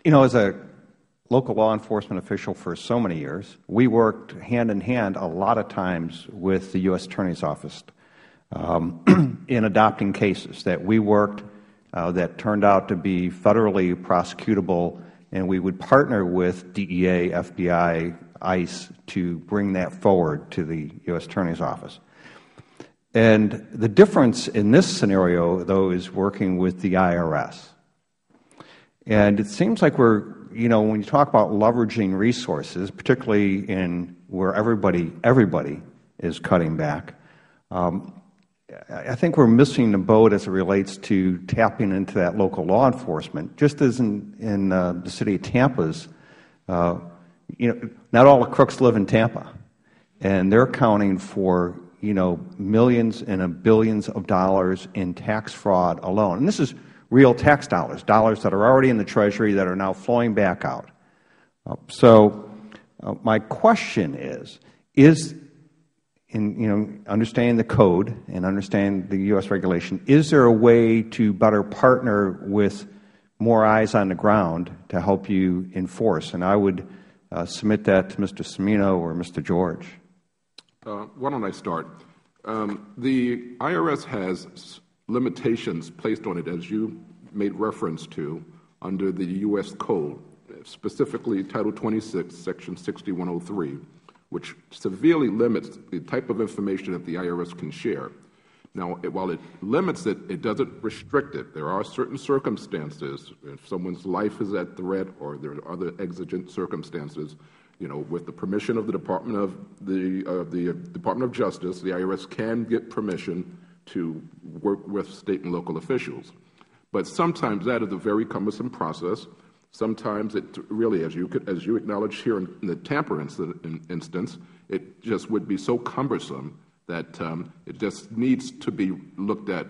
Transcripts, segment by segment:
As a local law enforcement official for so many years, we worked hand in hand a lot of times with the U.S. Attorney's Office in adopting cases that we worked that turned out to be federally prosecutable, and we would partner with DEA, FBI, ICE to bring that forward to the U.S. Attorney's Office. And the difference in this scenario, though, is working with the IRS. And it seems like we're, when you talk about leveraging resources, particularly in where everybody is cutting back, I think we're missing the boat as it relates to tapping into that local law enforcement. Just as in the city of Tampa's, not all the crooks live in Tampa, and they're accounting for millions and billions of dollars in tax fraud alone. And this is real tax dollars, dollars that are already in the Treasury that are now flowing back out. So my question is in understanding the code and understanding the U.S. regulation, is there a way to better partner with more eyes on the ground to help you enforce? And I would submit that to Mr. Cimino or Mr. George. Why don't I start? The IRS has limitations placed on it, as you made reference to, under the U.S. Code, specifically Title 26, Section 6103, which severely limits the type of information that the IRS can share. Now, while it limits it, it doesn't restrict it. There are certain circumstances, if someone's life is at threat or there are other exigent circumstances, with the permission of the Department of Justice, the IRS can get permission to work with state and local officials. But sometimes that is a very cumbersome process. Sometimes it really, as you acknowledged here in the Tampa instance, it just would be so cumbersome that it just needs to be looked at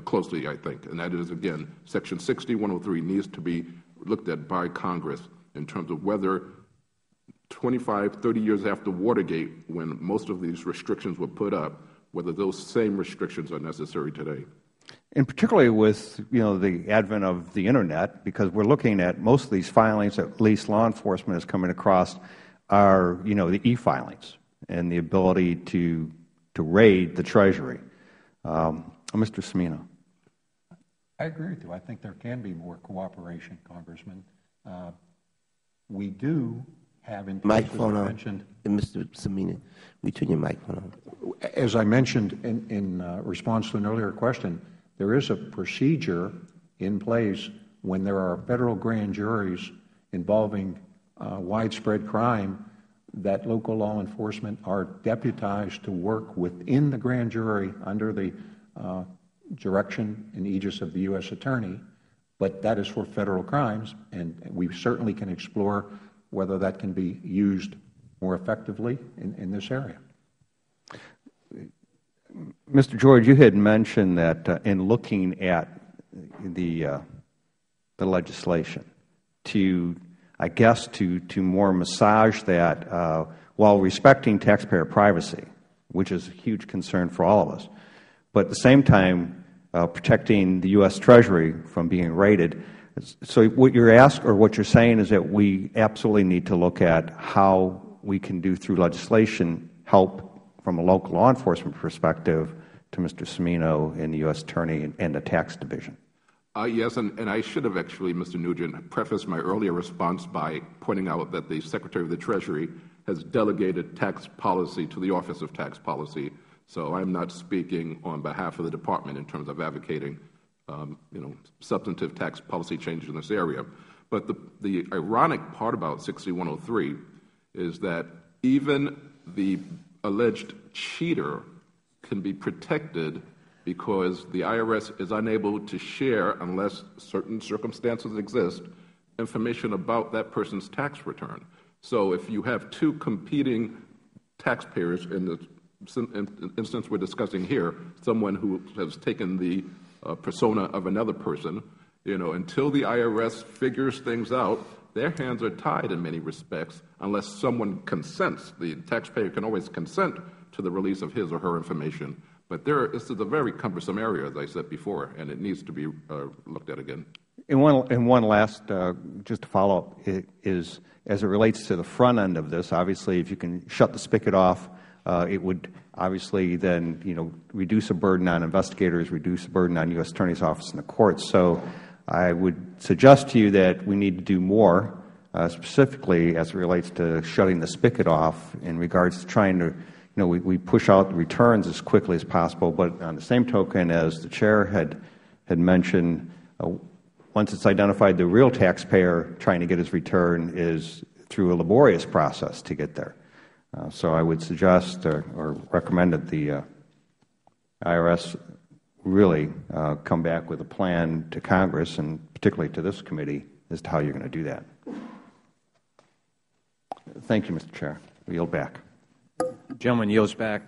closely, I think. And that is, again, Section 6103 needs to be looked at by Congress in terms of whether 25, 30 years after Watergate, when most of these restrictions were put up, whether those same restrictions are necessary today. And particularly with the advent of the Internet, because we're looking at most of these filings that at least law enforcement is coming across are the e-filings and the ability to raid the Treasury. Mr. Cimino. I agree with you. I think there can be more cooperation, Congressman. We do have in microphone on. mentioned. Mr. Cimino, we turn your microphone on. As I mentioned in response to an earlier question, there is a procedure in place when there are federal grand juries involving widespread crime that local law enforcement are deputized to work within the grand jury under the direction and aegis of the U.S. Attorney, but that is for federal crimes, and we certainly can explore whether that can be used more effectively in this area. Mr. George, you had mentioned that in looking at the legislation to more massage that while respecting taxpayer privacy, which is a huge concern for all of us, but at the same time protecting the U.S. Treasury from being raided. So what you're saying is that we absolutely need to look at how we can do through legislation help from a local law enforcement perspective to Mr. Cimino and the U.S. Attorney and the Tax Division. Yes, and I should have actually, Mr. Nugent, prefaced my earlier response by pointing out that the Secretary of the Treasury has delegated tax policy to the Office of Tax Policy. So I'm not speaking on behalf of the Department in terms of advocating substantive tax policy changes in this area. But the ironic part about 6103 is that even the alleged cheater can be protected because the IRS is unable to share, unless certain circumstances exist, information about that person's tax return. So if you have two competing taxpayers in the instance we're discussing here, someone who has taken the persona of another person, until the IRS figures things out, their hands are tied in many respects unless someone consents. The taxpayer can always consent to the release of his or her information. But this is a very cumbersome area, as I said before, and it needs to be looked at again. And one last, just to follow up, is as it relates to the front end of this, obviously if you can shut the spigot off, it would obviously then reduce a burden on investigators, reduce a burden on U.S. Attorney's Office and the courts. So I would suggest to you that we need to do more, specifically as it relates to shutting the spigot off in regards to trying to, we push out the returns as quickly as possible, but on the same token, as the Chair had mentioned, once it's identified the real taxpayer trying to get his return is through a laborious process to get there. So I would suggest or recommend that the IRS really come back with a plan to Congress and particularly to this committee as to how you're going to do that. Thank you, Mr. Chair. I yield back. The gentleman yields back.